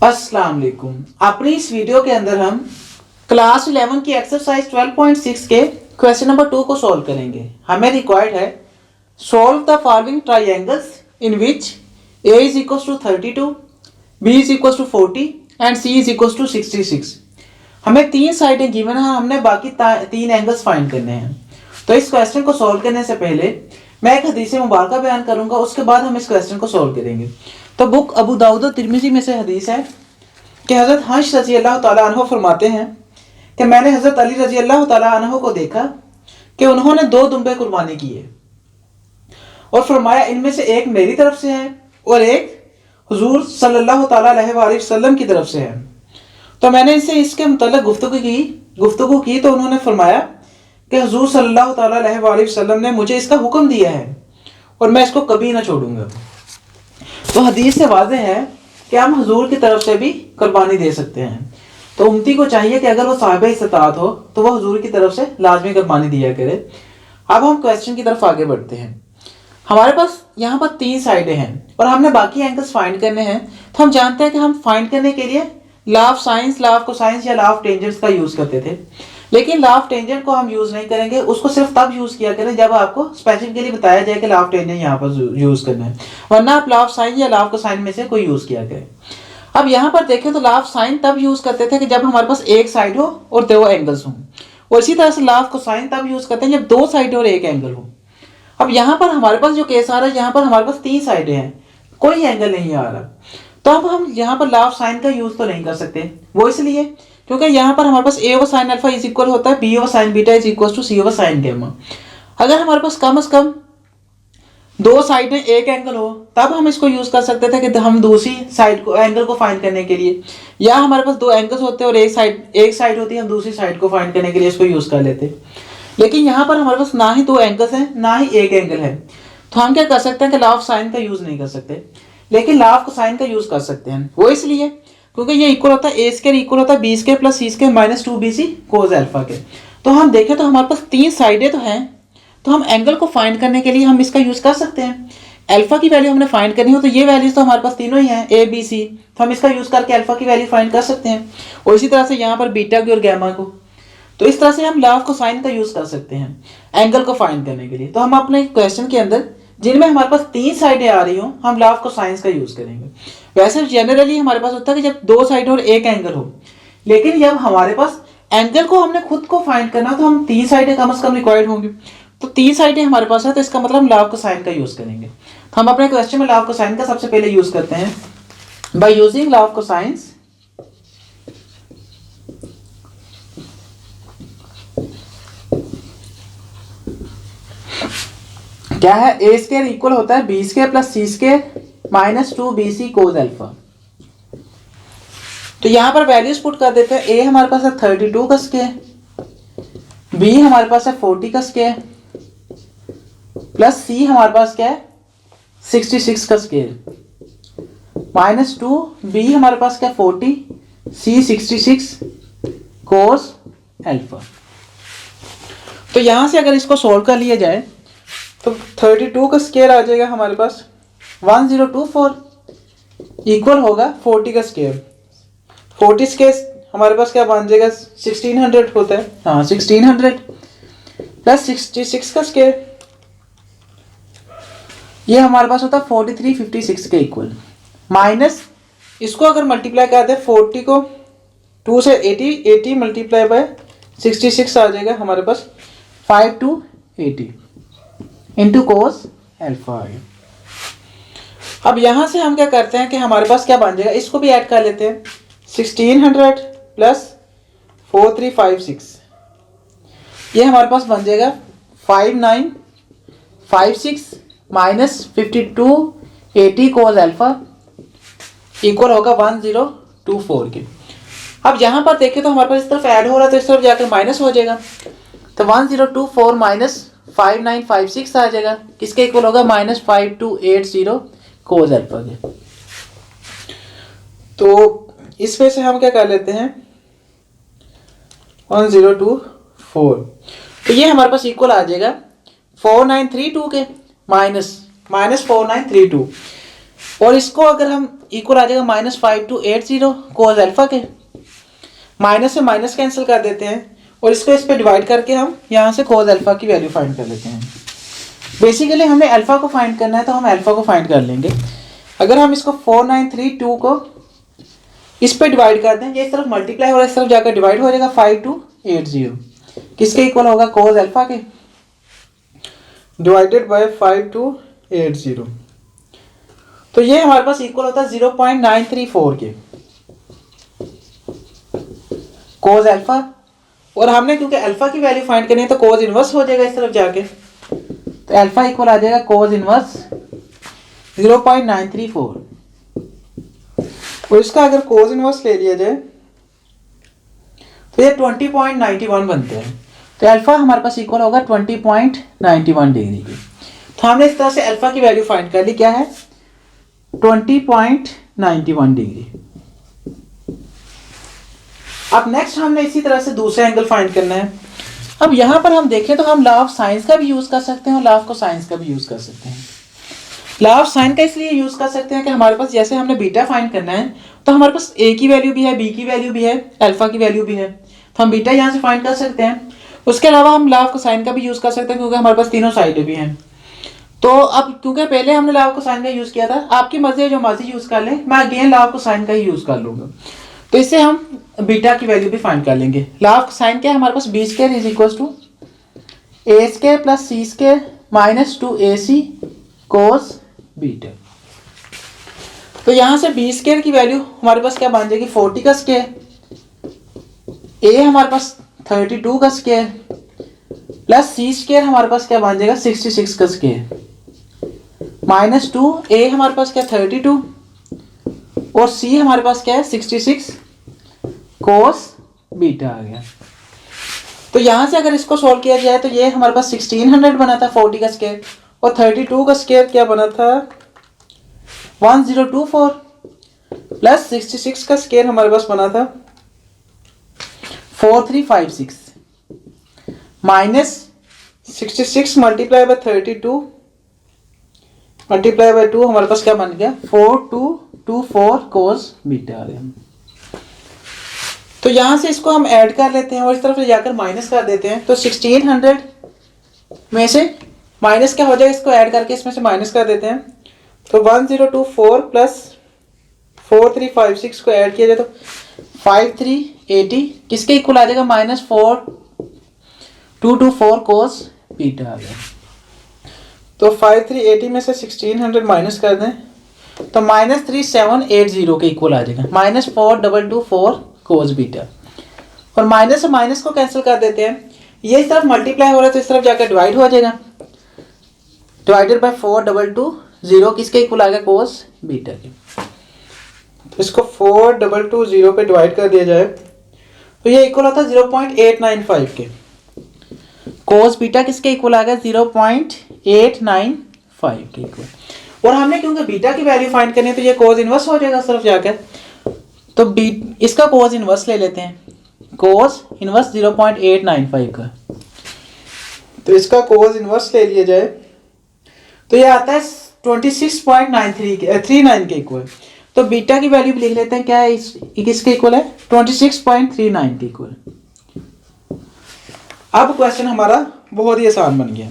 अस्सलाम वालेकुम। अपनी इस वीडियो के अंदर हम क्लास 11 की एक्सरसाइज 12.6 के क्वेश्चन नंबर 2 को सॉल्व करेंगे। हमें रिक्वायर्ड है solve the following triangles in which A is equal to 32, B is equal to 40 and C is equal to 66। हमें तीन साइडें गिवन है, हमने बाकी तीन एंगल्स फाइंड करने हैं। तो इस क्वेश्चन को सॉल्व करने से पहले मैं एक हदीस मुबारक बयान करूंगा, उसके बाद हम इस क्वेश्चन को सॉल्व करेंगे। तो बुक अबू दाऊद और तिरमिज़ी में से हदीस है कि हज़रत हंस रज़ी अल्लाह तआला अन्हु फरमाते हैं कि मैंने हज़रत अली रज़ी अल्लाह तआला अन्हु को देखा कि उन्होंने दो दुम्बे कुर्बानी किए और फरमाया इनमें से एक मेरी तरफ से है और एक हुजूर सल्लल्लाहु तआला अलैहि वसल्लम की तरफ से है। तो मैंने इनसे इसके मुतल्लिक़ गुफ्तगू की तो उन्होंने फरमाया कि हुजूर सल्लल्लाहु तआला अलैहि वसल्लम ने मुझे इसका हुक्म दिया है और मैं इसको कभी ना छोड़ूंगा। तो हदीस से वाज़ेह है कि हम हुजूर की तरफ से भी कुर्बानी दे सकते हैं। तो उम्मती को चाहिए कि अगर वो साहिब इस्तात हो तो वह हुजूर की तरफ से लाजमी कुर्बानी दिया करे। अब हम क्वेश्चन की तरफ आगे बढ़ते हैं। हमारे पास यहाँ पर तीन साइडें हैं और हमने बाकी एंगल्स फाइंड करने हैं। तो हम जानते हैं कि हम फाइंड करने के लिए law of science, law of cosines या लॉ ऑफ टेंजेंट्स का यूज़ करते थे, लेकिन लॉ ऑफ टेंजेंट को हम यूज़ नहीं करेंगे। उसको सिर्फ तब यूज़ किया करें जब आपको स्पेसिफिकली बताया जाए कि लॉ ऑफ टेंजेंट यहाँ पर यूज़ करना है, वरना आप लॉ ऑफ साइन या लॉ ऑफ कोसाइन में से कोई यूज़ किया करें। अब यहाँ पर देखें तो लॉ ऑफ साइन तब यूज़ करते थे कि जब हमारे पास एक साइड हो और दो एंगल्स हों, और इसी तरह से लॉ ऑफ कोसाइन तब यूज़ करते हैं जब दो साइड और एक एंगल हो। अब यहाँ पर हमारे पास जो केस आ रहा है, यहाँ पर हमारे पास तीन साइडें हैं, कोई एंगल नहीं आ रहा, तो अब हम यहाँ पर लॉ ऑफ साइन का यूज़ तो नहीं कर सकते। वो इसलिए क्योंकि यहाँ पर हमारे पास a over sine alpha is equal होता है b over sine beta is equal to c over sine gamma. अगर हमारे पास कम से कम दो साइड में एक एंगल हो तब हम इसको यूज़ कर सकते थे कि हम दूसरी साइड को एंगल को फाइंड करने के लिए, या हमारे पास दो एंगल्स होते हैं और एक साइड होती है, हम दूसरी साइड को फाइंड करने के लिए इसको यूज़ कर लेते। लेकिन यहाँ पर हमारे पास ना ही दो एंगल्स हैं ना ही एक एंगल है, तो हम क्या कर सकते हैं कि लॉ ऑफ साइन का यूज़ नहीं कर सकते, लेकिन लॉ ऑफ कोसाइन का यूज़ कर सकते हैं। वो इसलिए क्योंकि ये इक्वल होता है ए स्क्वायर इक्वल होता है b square plus c square minus 2bc cos alpha के। तो हम देखें तो हमारे पास तीन साइडें तो हैं, तो हम एंगल को फाइंड करने के लिए हम इसका यूज़ कर सकते हैं। अल्फा की वैल्यू हमने फाइंड करनी हो तो ये वैल्यूज तो हमारे पास तीनों ही हैं ए बी सी, तो हम इसका यूज़ करके अल्फा की वैल्यू फाइंड कर सकते हैं, और इसी तरह से यहाँ पर बीटा की और गैमा को। तो इस तरह से हम लॉ ऑफ कोसाइन का यूज़ कर सकते हैं एंगल को फाइंड करने के लिए। तो हम अपने क्वेश्चन के अंदर जिनमें हमारे पास तीन साइडें आ रही हों हम लॉ ऑफ कोसाइंस का यूज़ करेंगे। वैसे जनरली हमारे पास होता है कि जब दो साइड और एक एंगल हो, लेकिन जब हमारे पास एंगल को हमने खुद को फाइंड करना तो हम तीन साइडें कम से कम रिक्वायर्ड होंगी। तो तीन साइडें हमारे पास है, तो इसका मतलब हम लॉ ऑफ कोसाइन का यूज़ करेंगे। तो हम अपने क्वेश्चन में लॉ ऑफ कोसाइन का सबसे पहले यूज़ करते हैं by using law of cosines. क्या है, ए स्क्वायर इक्वल होता है b square plus c square minus 2bc cos alpha. तो यहाँ पर वैल्यूज पुट कर देते हैं। ए हमारे पास है 32 का स्क्वायर, बी हमारे पास है 40 का स्क्वायर प्लस सी हमारे पास क्या है 66 का स्क्वायर माइनस 2b हमारे पास क्या 40 सी 66 कोस अल्फा। तो यहाँ से अगर इसको सोल्व कर लिया जाए तो 32 का स्क्वायर आ जाएगा हमारे पास 1024 इक्वल होगा 40 का स्क्वायर। 40 स्क्वायर हमारे पास क्या बन जाएगा 1600 होता है, हाँ 1600 प्लस 66 का स्क्वायर, ये हमारे पास होता है 4356 के इक्वल, माइनस इसको अगर मल्टीप्लाई करते हैं 40 को 2 से 80 मल्टीप्लाई बाय 66 आ जाएगा हमारे पास 5280 इंटू कोस अल्फा आ गया। अब यहाँ से हम क्या करते हैं कि हमारे पास क्या बन जाएगा, इसको भी ऐड कर लेते हैं 1600 प्लस 4356, ये हमारे पास बन जाएगा 5956 माइनस 5280 कोस अल्फा इक्वल होगा 1024 के। अब यहाँ पर देखें तो हमारे पास इस तरफ ऐड हो रहा है तो इस तरफ जाकर माइनस हो जाएगा, तो 1024 माइनस 5956 आ जाएगा, किसके इक्वल होगा माइनस 5280 कोस अल्फा के। तो इसमें से हम क्या कर लेते हैं 1024, तो ये हमारे पास इक्वल आ जाएगा 4932 के माइनस 4932, और इसको अगर हम इक्वल आ जाएगा -5280 कोस अल्फा के। माइनस से माइनस कैंसिल कर देते हैं और इसको इस पे डिवाइड करके हम यहाँ से कोस अल्फा की वैल्यू फाइंड कर लेते हैं। बेसिकली हमें अल्फा को फाइंड करना है तो हम अल्फा को फाइंड कर लेंगे। अगर हम इसको 4932 को इस पे डिवाइड कर दें, ये इस तरफ मल्टीप्लाई हो रहा है, इस तरफ जाकर डिवाइड हो जाएगा 5280, किसके इक्वल होगा कोस अल्फा के, डिवाइडेड बाय 5280। तो ये हमारे पास इक्वल होता है 0.934 के कोस अल्फा। और हमने क्योंकि अल्फा की वैल्यू फाइंड करनी है तो कोस इनवर्स हो जाएगा इस तरफ जाके, तो अल्फा इक्वल आ जाएगा कोस इनवर्स 0.934। और इसका अगर कोस इनवर्स ले लिया जाए तो ये 20.91 बनते हैं। तो अल्फा हमारे पास इक्वल होगा 20.91 डिग्री की। तो हमने इस तरह से अल्फा की वैल्यू फाइंड कर ली, क्या है 20.91 डिग्री। अब नेक्स्ट हमने इसी तरह से दूसरा एंगल फाइंड करना है। अब यहाँ पर हम देखें तो हम लॉ ऑफ साइंस का भी यूज कर सकते हैं और लॉ ऑफ कोसाइंस का भी यूज कर सकते हैं। लॉ ऑफ साइन का इसलिए यूज कर सकते हैं कि हमारे पास जैसे हमने बीटा फाइंड करना है तो हमारे पास ए की वैल्यू भी है, बी की वैल्यू भी है, अल्फा की वैल्यू भी है, तो हम बीटा यहाँ से फाइंड कर सकते हैं। उसके अलावा हम लॉ ऑफ कोसाइन का भी यूज कर सकते हैं क्योंकि हमारे पास तीनों साइडें भी हैं। तो अब क्योंकि पहले हमने लॉ ऑफ कोसाइन का यूज किया था, आपकी मर्जी है जो मर्जी यूज कर लें, मैं अगेन लॉ ऑफ कोसाइन का ही यूज कर लूंगा। तो इससे हम बीटा की वैल्यू भी फाइंड कर लेंगे। लॉ ऑफ कोसाइन क्या है हमारे पास, b square is equal to a square plus c square minus 2ac cos beta. तो यहाँ से बी स्क्वायर की वैल्यू हमारे पास क्या बन जाएगी 40 का स्क्वायर, ए हमारे पास 32 का स्क्वायर प्लस सी स्क्वायर हमारे पास क्या बन जाएगा 66 का स्क्वायर माइनस 2 ए हमारे पास क्या 32 और सी हमारे पास क्या है 66 कोस बीटा आ गया। तो यहाँ से अगर इसको सॉल्व किया जाए तो ये हमारे पास 1600 बना था 40 का स्क्वायर और 32 का स्क्वायर क्या बना था 1024 प्लस 66 का स्क्वायर हमारे पास बना था 4356 minus 66 multiply by 32 multiply by 2 हमारे पास क्या बन गया 4224 कोस बीटा आ गया। तो यहां से इसको हम ऐड कर लेते हैं और इस तरफ ले जाकर माइनस कर देते हैं। तो 1600 में से माइनस क्या हो जाएगा, इसको ऐड करके इसमें से माइनस कर देते हैं। तो 1024 प्लस 4356 को ऐड किया जाए तो 5380 किसके इक्वल आ जाएगा -4224 कोस बीटा आ गया। तो 5380 में से 1600 माइनस कर दें तो -3780 के इक्वल आ जाएगा -4224 कोस बीटा। और माइनस से माइनस को कैंसिल कर देते हैं, ये इस तरफ मल्टीप्लाई हो रहा है तो इस तरफ जाकर डिवाइड हो जाएगा, डिवाइडेड बाय 4220 किसके इक्वल आ गया कोस बीटा के। तो इसको 4220 पे डिवाइड कर दिया जाए तो ये इक्वल होता है 0.895 के। कोस बीटा किसके इक्वल आ गया 0.895 के इक्वल। और हमने क्योंकि बीटा की वैल्यू फाइंड करनी है तो ये कोस इनवर्स हो जाएगा सिर्फ जाकर। तो बी इसका कोस इनवर्स ले लेते हैं, कोस इनवर्स 0.895 का। तो इसका कोस इनवर्स ले लिया जाए तो ये आता है 26.39 के इक्वल। तो बीटा की वैल्यू भी लिख लेते हैं, क्या है किसके इक्वल है 26.39 के इक्वल। अब क्वेश्चन हमारा बहुत ही आसान बन गया,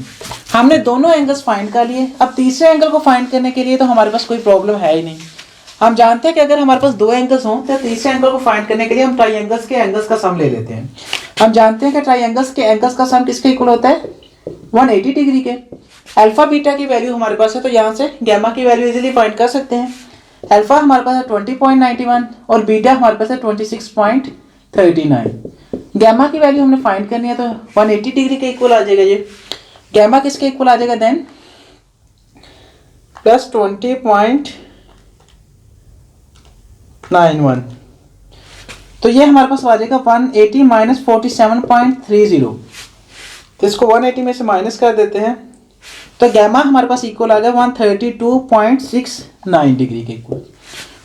हमने दोनों एंगल्स फाइंड कर लिए। अब तीसरे एंगल को फाइंड करने के लिए तो हमारे पास कोई प्रॉब्लम है ही नहीं। हम जानते हैं कि अगर हमारे पास दो एंगल्स हों तो तीसरे एंगल को फाइंड करने के लिए हम ट्राइंगल्स के एंगल्स का सम ले लेते हैं। हम जानते हैं कि ट्राइंगल्स के एंगल्स का सम किसके इक्वल होता है 180 डिग्री के। अल्फा बीटा की वैल्यू हमारे पास है तो यहाँ से गैमा की वैल्यू इजीली फाइंड कर सकते हैं। अल्फा हमारे पास है 20.91 और बीटा हमारे पास है 26.39। गैमा की वैल्यू हमने फाइंड करनी है तो 180 डिग्री के इक्वल आ जाएगा। ये गैमा किसके इक्वल आ जाएगा देन प्लस 20.91। तो ये हमारे पास आ जाएगा 180 माइनस 47.30। तो इसको 180 में से माइनस कर देते हैं तो गैमा हमारे पास इक्वल आ गया 132.69 डिग्री के इक्वल।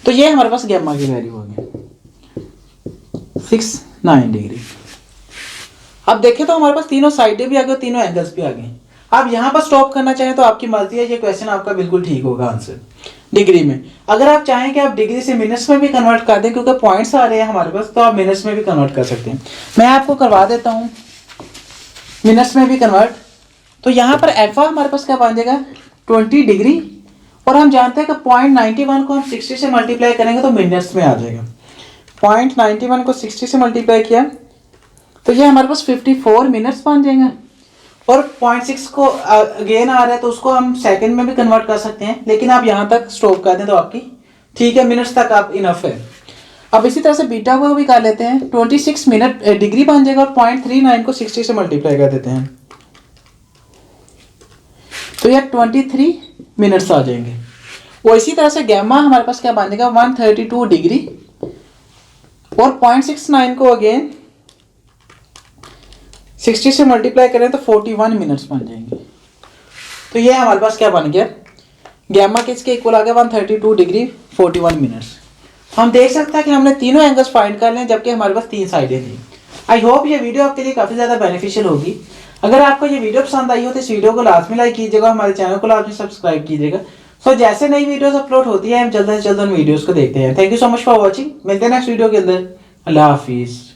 तो ये हमारे पास गैमा की वैल्यू हो गई 69 डिग्री। अब देखें तो हमारे पास तीनों साइडें भी आ गई, तीनों एंगल्स भी आ गए। आप यहाँ पर स्टॉप करना चाहें तो आपकी मर्जी है, ये क्वेश्चन आपका बिल्कुल ठीक होगा आंसर। डिग्री में। अगर आप चाहें कि आप डिग्री से मिनट्स में भी कन्वर्ट कर दें, क्योंकि पॉइंट्स आ रहे हैं हमारे पास, तो आप मिनट्स में भी कन्वर्ट कर सकते हैं। मैं आपको करवा देता हूँ मिनट्स में भी कन्वर्ट। तो यहाँ पर एल्फा हमारे पास क्या बन जाएगा 20 डिग्री, और हम जानते हैं कि 0.91 को हम 60 से मल्टीप्लाई करेंगे तो मिनट्स में आ जाएगा। 0.91 को 60 से मल्टीप्लाई किया तो ये हमारे पास 54 मिनट्स बन जाएंगे। और 0.6 को अगेन आ रहा है तो उसको हम सेकंड में भी कन्वर्ट कर सकते हैं, लेकिन आप यहाँ तक स्टॉप कर दें तो आपकी ठीक है, मिनट्स तक आप इनफ है। अब इसी तरह से बीटा को भी कर लेते हैं, 26 मिनट डिग्री बन जाएगा, और 0.39 को 60 से मल्टीप्लाई कर देते हैं तो ये 23 मिनट्स आ जाएंगे। और इसी तरह से गैमा हमारे पास क्या बन जाएगा 132 डिग्री, और 0.69 को अगेन 60 से मल्टीप्लाई करें तो 41 मिनट्स बन जाएंगे। तो ये हमारे पास क्या बन गया, गैमा किसके इक्वल आ गया 132 डिग्री 41 मिनट्स। हम देख सकते हैं कि हमने तीनों एंगल्स फाइंड कर लें, जबकि हमारे पास 3 साइडें थी। आई होप ये वीडियो आपके लिए काफ़ी ज़्यादा बेनिफिशियल होगी। अगर आपको ये वीडियो पसंद आई हो तो इस वीडियो को लाजमी लाइक कीजिएगा, हमारे चैनल को लाजमी सब्सक्राइब कीजिएगा। सो जैसे नई वीडियोस अपलोड होती है हम जल्द से जल्द उन वीडियोस को देखते हैं। Thank you so much for watching. मिलते हैं नेक्स्ट वीडियो के अंदर। अल्लाह हाफिज़।